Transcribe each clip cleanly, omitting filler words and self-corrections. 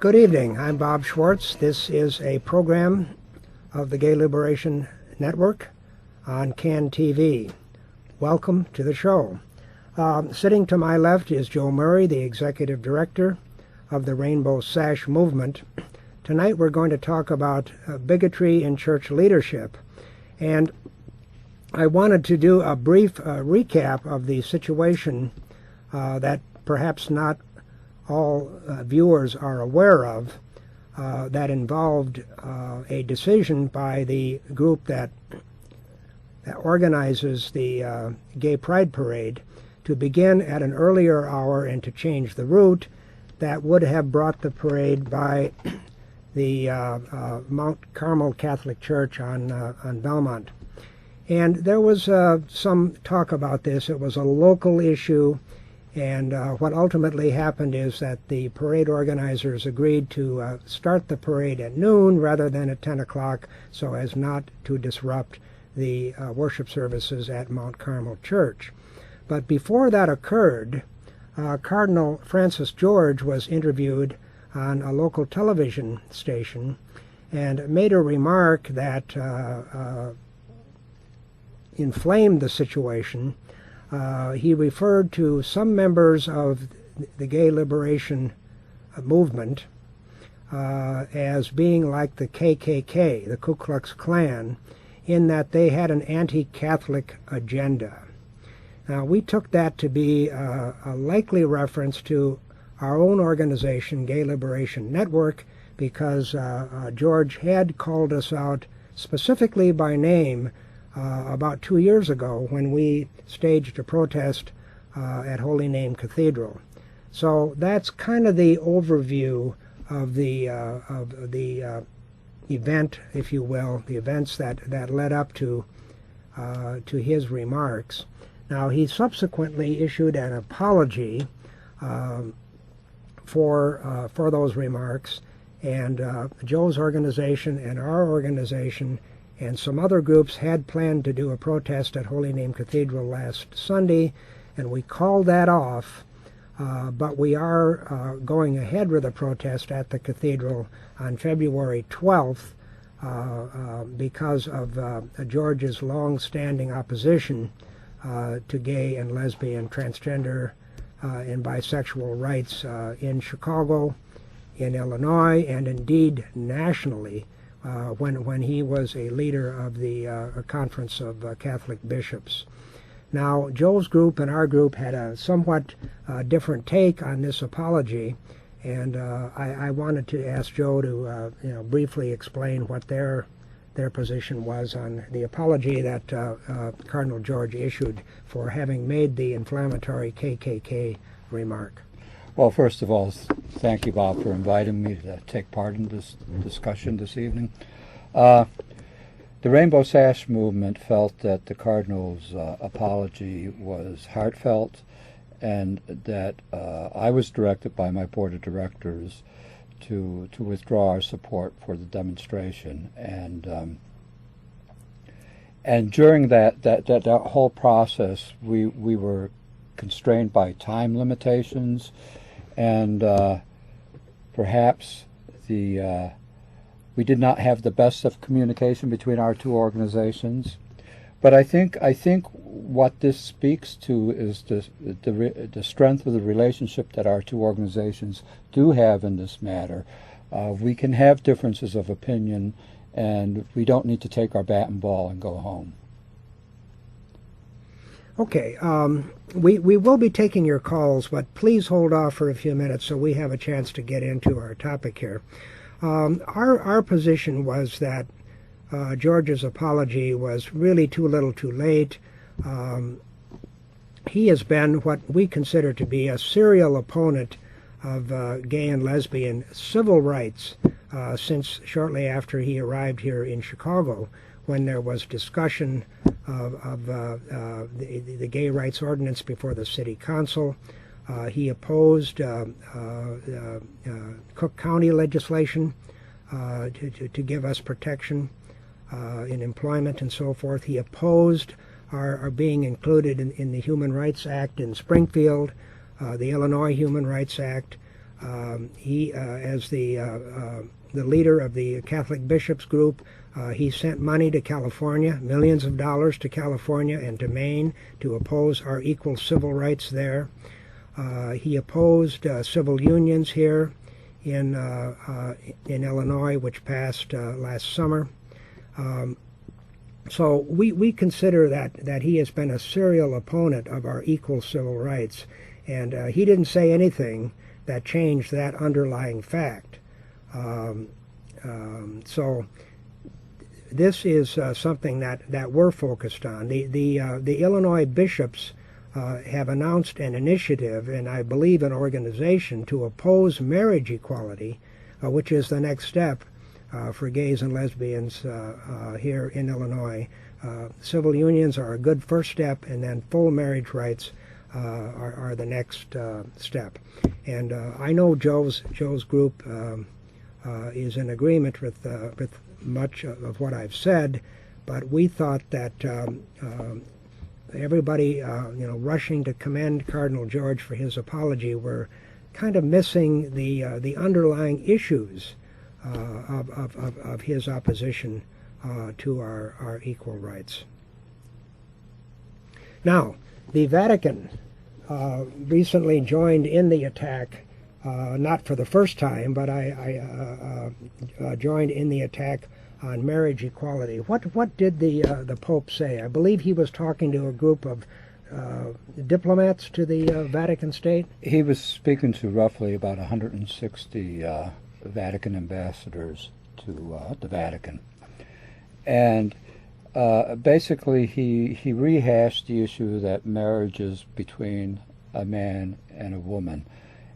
Good evening. I'm Bob Schwartz. This is a program of the Gay Liberation Network on CAN TV. Welcome to the show. Sitting to my left is Joe Murray, the Executive Director of the Rainbow Sash movement. Tonight we're going to talk about bigotry in church leadership. And I wanted to do a brief recap of the situation that perhaps not all viewers are aware of, that involved a decision by the group that organizes the Gay Pride Parade to begin at an earlier hour and to change the route that would have brought the parade by the Mount Carmel Catholic Church on Belmont. And there was some talk about this. It was a local issue. And what ultimately happened is that the parade organizers agreed to start the parade at noon rather than at 10 o'clock so as not to disrupt the worship services at Mount Carmel Church. But before that occurred, Cardinal Francis George was interviewed on a local television station and made a remark that inflamed the situation. He referred to some members of the gay liberation movement as being like the KKK, the Ku Klux Klan, in that they had an anti-Catholic agenda. Now, we took that to be a likely reference to our own organization, Gay Liberation Network, because George had called us out specifically by name about 2 years ago when we staged a protest at Holy Name Cathedral. So that's kind of the overview of the event, if you will, the events that led up to his remarks. Now, he subsequently issued an apology for those remarks, and Joe's organization and our organization and some other groups had planned to do a protest at Holy Name Cathedral last Sunday, and we called that off, but we are going ahead with a protest at the cathedral on February 12th because of George's long-standing opposition to gay and lesbian, transgender, and bisexual rights in Chicago, in Illinois, and indeed nationally, when he was a leader of the Conference of Catholic Bishops. Now, Joe's group and our group had a somewhat different take on this apology, and I wanted to ask Joe to briefly explain what their position was on the apology that Cardinal George issued for having made the inflammatory KKK remark. Well, first of all, thank you, Bob, for inviting me to take part in this discussion this evening. The Rainbow Sash movement felt that the Cardinal's apology was heartfelt, and that I was directed by my board of directors to withdraw our support for the demonstration. And during that whole process, we were constrained by time limitations. And perhaps we did not have the best of communication between our two organizations. But I think what this speaks to is the strength of the relationship that our two organizations do have in this matter. We can have differences of opinion, and we don't need to take our bat and ball and go home. Okay, we will be taking your calls, but please hold off for a few minutes so we have a chance to get into our topic here. Our position was that George's apology was really too little too late. He has been what we consider to be a serial opponent of gay and lesbian civil rights since shortly after he arrived here in Chicago, when there was discussion of the gay rights ordinance before the city council. He opposed Cook County legislation to give us protection in employment and so forth. He opposed our being included in the Human Rights Act in Springfield, the Illinois Human Rights Act. He, as the leader of the Catholic Bishops group, he sent money to California, millions of dollars to California and to Maine to oppose our equal civil rights there. He opposed civil unions here in Illinois, which passed last summer. So we consider that he has been a serial opponent of our equal civil rights, and he didn't say anything that changed that underlying fact. So this is something that we're focused on. The Illinois bishops have announced an initiative, and I believe an organization, to oppose marriage equality, which is the next step for gays and lesbians here in Illinois. Civil unions are a good first step, and then full marriage rights are the next step. And I know Joe's group is in agreement with much of what I've said, but we thought that everybody, rushing to commend Cardinal George for his apology, were kind of missing the underlying issues of his opposition to our equal rights. Now, the Vatican recently joined in the attack, not for the first time, but I joined in the attack on marriage equality. What did the Pope say? I believe he was talking to a group of diplomats to the Vatican State. He was speaking to roughly about 160 Vatican ambassadors to the Vatican. And basically he rehashed the issue that marriage is between a man and a woman.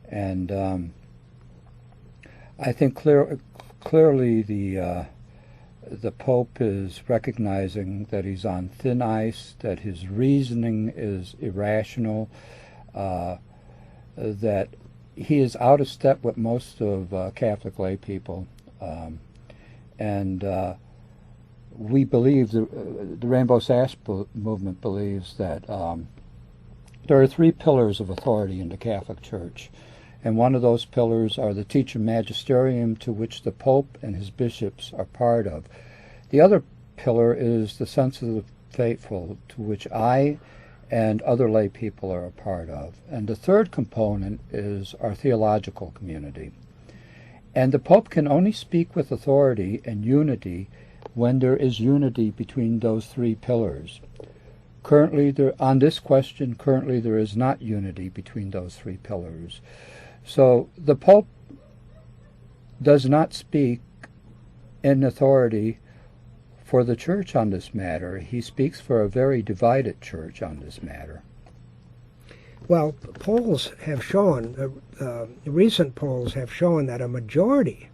And I think clearly the Pope is recognizing that he's on thin ice, that his reasoning is irrational, that he is out of step with most of Catholic lay people. And we believe, the Rainbow Sash movement believes that there are three pillars of authority in the Catholic Church. And one of those pillars are the teaching magisterium, to which the Pope and his bishops are part of. The other pillar is the sense of the faithful, to which I and other lay people are a part of. And the third component is our theological community. And the Pope can only speak with authority and unity when there is unity between those three pillars. Currently, on this question, there is not unity between those three pillars. So the Pope does not speak in authority for the Church on this matter. He speaks for a very divided Church on this matter. Well, polls have shown, recent polls have shown that a majority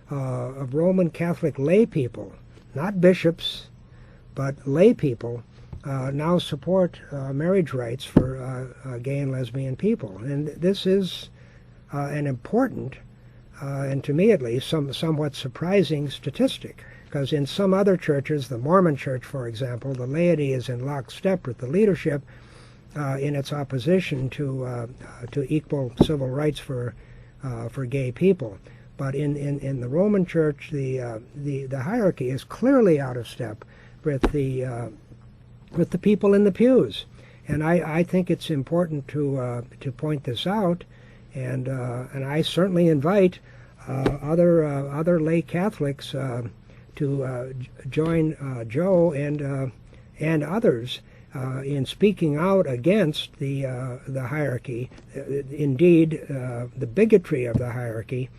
of Roman Catholic lay people, not bishops, but lay people, now support marriage rights for gay and lesbian people. And this is an important, and to me at least, somewhat surprising statistic, because in some other churches, the Mormon Church, for example, the laity is in lockstep with the leadership in its opposition to equal civil rights for gay people. But in the Roman Church, the hierarchy is clearly out of step with the people in the pews, and I think it's important to point this out. And I certainly invite other lay Catholics to join Joe and others in speaking out against the hierarchy, indeed the bigotry of the hierarchy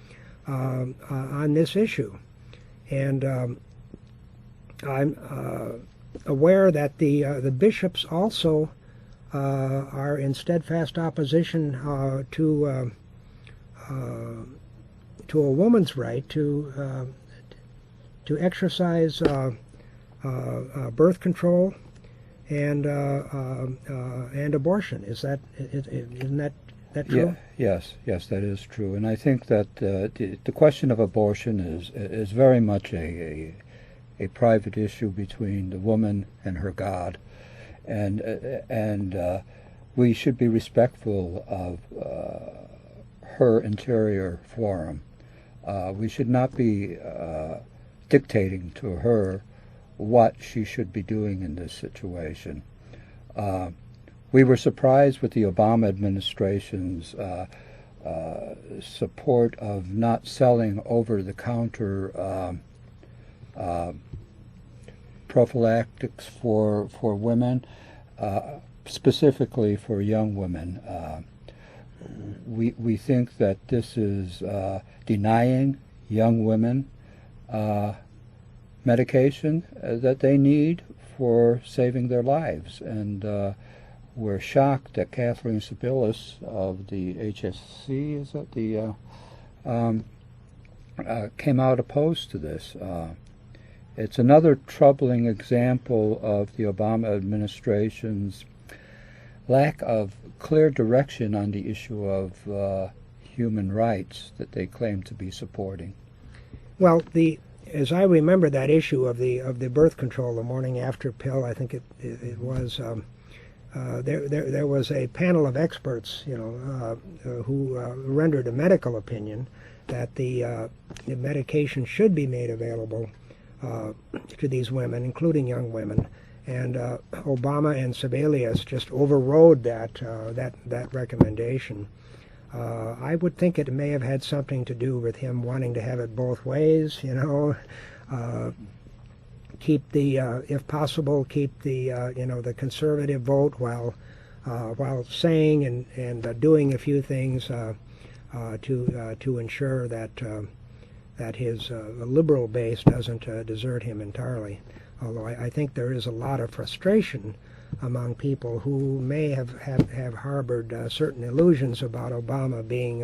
on this issue. And I'm aware that the bishops also are in steadfast opposition to a woman's right to exercise birth control and abortion. Isn't that true? Yeah, yes, that is true. And I think that the question of abortion is very much a private issue between the woman and her God. And we should be respectful of her interior forum. We should not be dictating to her what she should be doing in this situation. We were surprised with the Obama administration's support of not selling over-the-counter prophylactics for women, specifically for young women. We think that this is denying young women medication that they need for saving their lives, and we're shocked that Kathleen Sebelius of the HSC, is that the came out opposed to this. It's another troubling example of the Obama administration's lack of clear direction on the issue of human rights that they claim to be supporting. Well, as I remember that issue of the birth control, the morning after pill, I think it was. There was a panel of experts, who rendered a medical opinion that the medication should be made available to these women, including young women, and Obama and Sebelius just overrode that recommendation. I would think it may have had something to do with him wanting to have it both ways, keep the, if possible, keep the the conservative vote while saying and doing a few things to ensure that his liberal base doesn't desert him entirely. Although I think there is a lot of frustration among people who may have harbored certain illusions about Obama being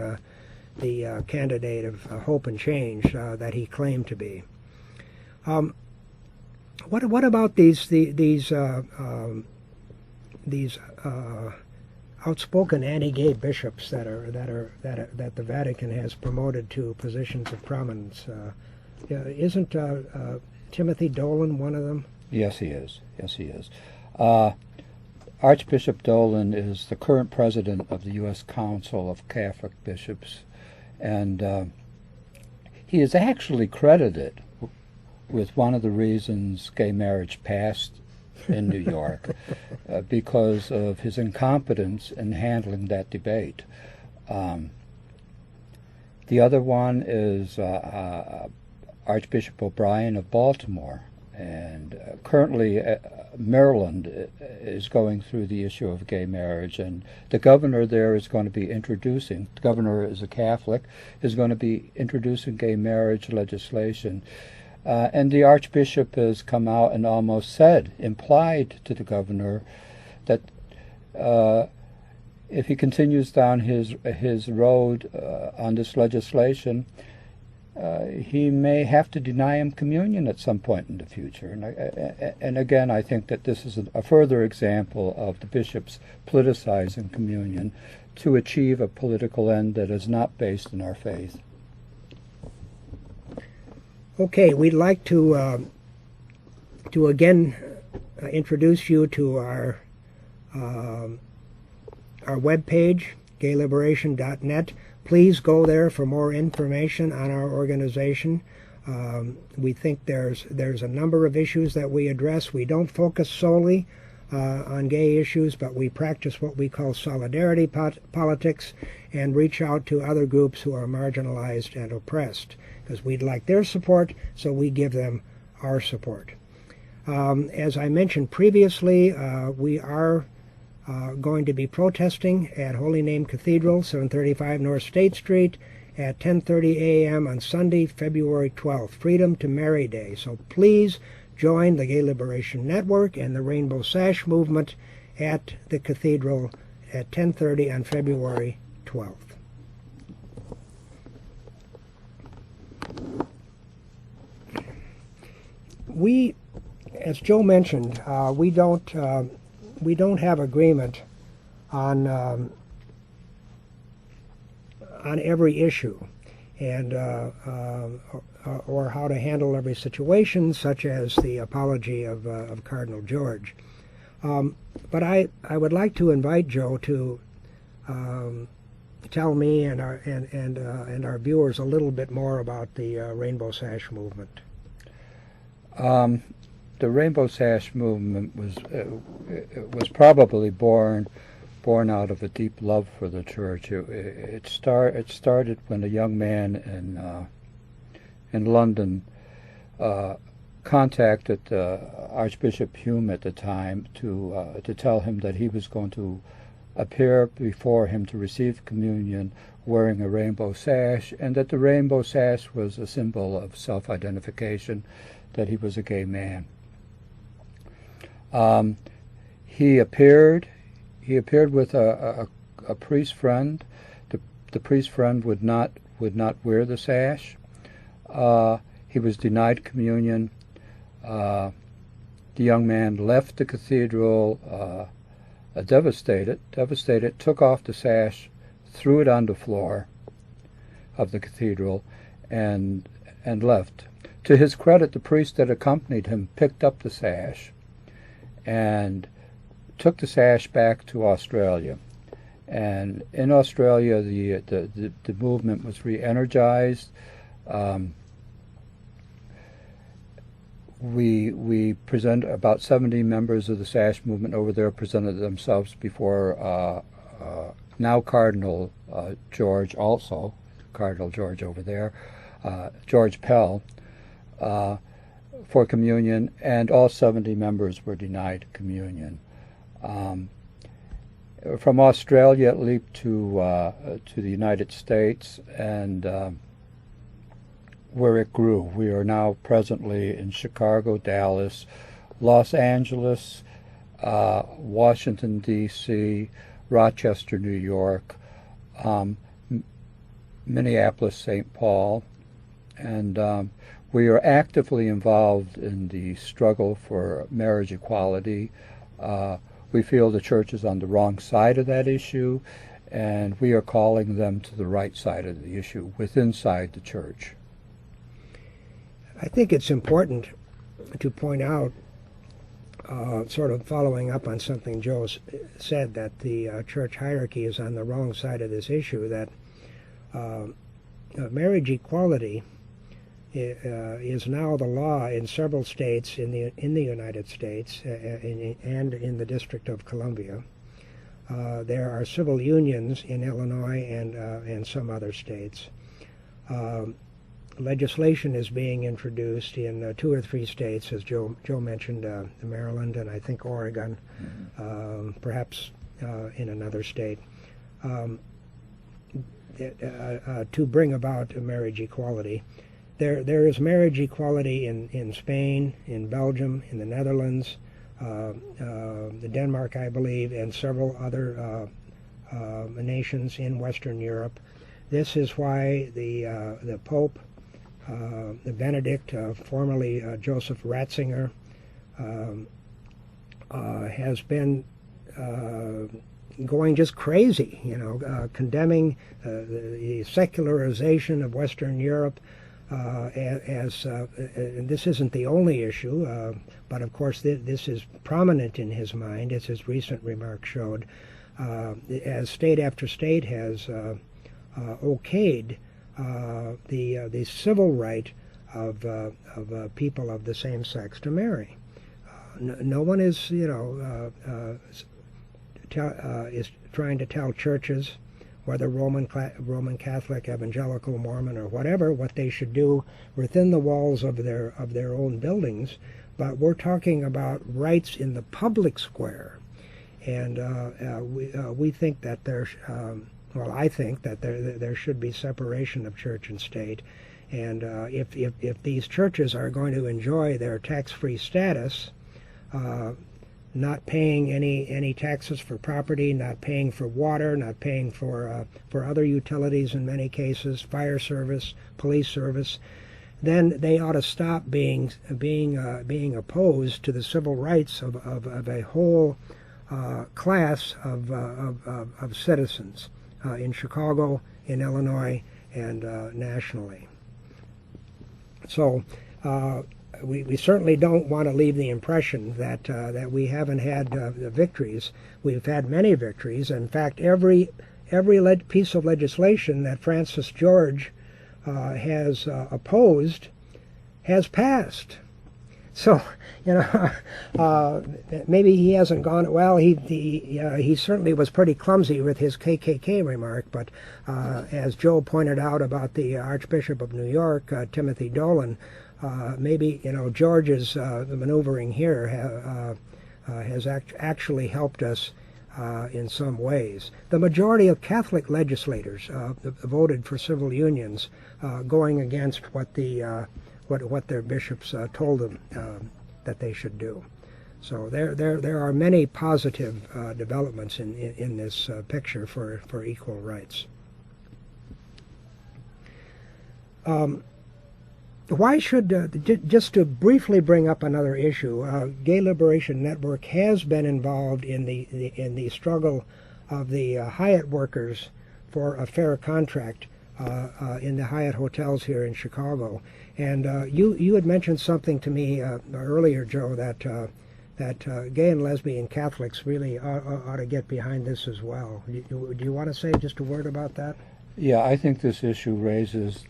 the candidate of hope and change that he claimed to be. What about these outspoken anti-gay bishops that the Vatican has promoted to positions of prominence? Isn't Timothy Dolan one of them? Yes, he is. Yes, he is. Archbishop Dolan is the current president of the U.S. Council of Catholic Bishops, and he is actually credited with one of the reasons gay marriage passed in New York, because of his incompetence in handling that debate. The other one is Archbishop O'Brien of Baltimore, and currently Maryland is going through the issue of gay marriage, and the governor there is going to be introducing, the governor is a Catholic, is going to be introducing gay marriage legislation. And the Archbishop has come out and almost implied to the governor that if he continues down his road on this legislation, he may have to deny him communion at some point in the future. And again, I think that this is a further example of the bishops politicizing communion to achieve a political end that is not based in our faith. Okay, we'd like to again introduce you to our webpage, gayliberation.net. Please go there for more information on our organization. We think there's a number of issues that we address. We don't focus solely on gay issues, but we practice what we call solidarity politics and reach out to other groups who are marginalized and oppressed, because we'd like their support, so we give them our support. As I mentioned previously, we are going to be protesting at Holy Name Cathedral, 735 North State Street, at 10:30 a.m. on Sunday, February 12th, Freedom to Marry Day. So please join the Gay Liberation Network and the Rainbow Sash movement at the Cathedral at 10:30 on February 12th. We, as Joe mentioned, we don't have agreement on every issue, and or how to handle every situation, such as the apology of Cardinal George. But I would like to invite Joe to tell me and our viewers a little bit more about the Rainbow Sash movement? The Rainbow Sash movement was probably born out of a deep love for the church. It started when a young man in London contacted Archbishop Hume at the time to tell him that he was going to appear before him to receive communion wearing a rainbow sash, and that the rainbow sash was a symbol of self-identification, that he was a gay man. He appeared with a priest friend. The priest friend would not wear the sash. He was denied communion. The young man left the cathedral devastated, took off the sash, threw it on the floor of the cathedral, and left. To his credit, the priest that accompanied him picked up the sash and took the sash back to Australia. And in Australia, the movement was re-energized. We present about 70 members of the Sash movement over there presented themselves before now Cardinal George, also Cardinal George over there, George Pell, for communion, and all 70 members were denied communion. From Australia, it leaped to the United States, and where it grew. We are now presently in Chicago, Dallas, Los Angeles, Washington, D.C., Rochester, New York, Minneapolis, St. Paul, and we are actively involved in the struggle for marriage equality. We feel the church is on the wrong side of that issue, and we are calling them to the right side of the issue, inside the church. I think it's important to point out, sort of following up on something Joe said, that the church hierarchy is on the wrong side of this issue, that marriage equality is now the law in several states in the United States and in the District of Columbia. There are civil unions in Illinois and some other states. Legislation is being introduced in 2 or 3 states, as Joe mentioned, Maryland and I think Oregon, perhaps in another state, to bring about marriage equality. There is marriage equality in Spain, in Belgium, in the Netherlands, the Denmark, I believe, and several other nations in Western Europe. This is why the Pope, the Benedict, formerly Joseph Ratzinger, has been going just crazy, condemning the secularization of Western Europe. And this isn't the only issue, but of course this is prominent in his mind, as his recent remarks showed, as state after state has okayed the civil right of people of the same sex to marry. No one is, is trying to tell churches, whether Roman Catholic, Evangelical, Mormon, or whatever, what they should do within the walls of their own buildings. But we're talking about rights in the public square, and we think that I think that there should be separation of church and state, and if these churches are going to enjoy their tax-free status, not paying any taxes for property, not paying for water, not paying for other utilities in many cases, fire service, police service, then they ought to stop being opposed to the civil rights of a whole class of citizens in Chicago, in Illinois, and nationally. So we certainly don't want to leave the impression that we haven't had victories. We've had many victories. In fact, every every piece of legislation that Francis George has opposed has passed. So, maybe he hasn't gone, well, he certainly was pretty clumsy with his KKK remark, but as Joe pointed out about the Archbishop of New York, Timothy Dolan, maybe, George's maneuvering here has actually helped us in some ways. The majority of Catholic legislators voted for civil unions, going against what their bishops told them that they should do. So there are many positive developments in this picture for equal rights. Why should, just to briefly bring up another issue, Gay Liberation Network has been involved in the struggle of the Hyatt workers for a fair contract in the Hyatt hotels here in Chicago. And you had mentioned something to me earlier, Joe, that gay and lesbian Catholics really ought to get behind this as well. Do you want to say just a word about that? Yeah, I think this issue raises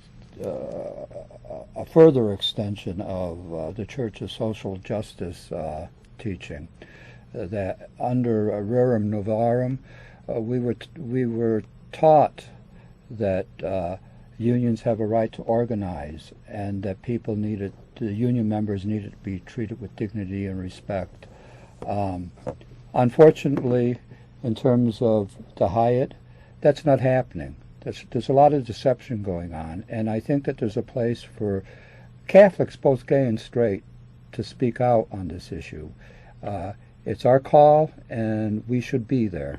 a further extension of the Church's social justice teaching, that under Rerum Novarum we were taught that unions have a right to organize, and that the union members needed to be treated with dignity and respect. Unfortunately, in terms of the Hyatt, that's not happening. There's a lot of deception going on, and I think that there's a place for Catholics, both gay and straight, to speak out on this issue. It's our call, and we should be there.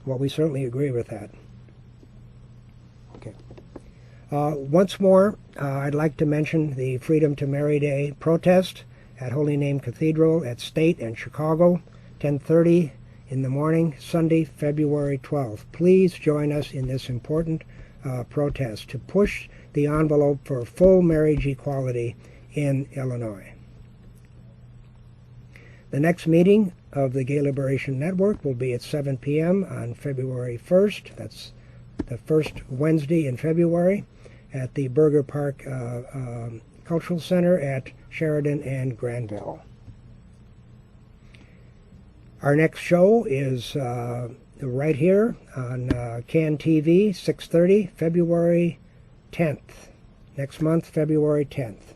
Well, we certainly agree with that. Okay. Once more, I'd like to mention the Freedom to Marry Day protest at Holy Name Cathedral at State and Chicago, 10:30 in the morning, Sunday, February 12th. Please join us in this important protest to push the envelope for full marriage equality in Illinois. The next meeting of the Gay Liberation Network will be at 7 p.m. on February 1st. That's the first Wednesday in February at the Berger Park Cultural Center at Sheridan and Granville. Our next show is right here on CAN TV, 6:30, February 10th. Next month, February 10th.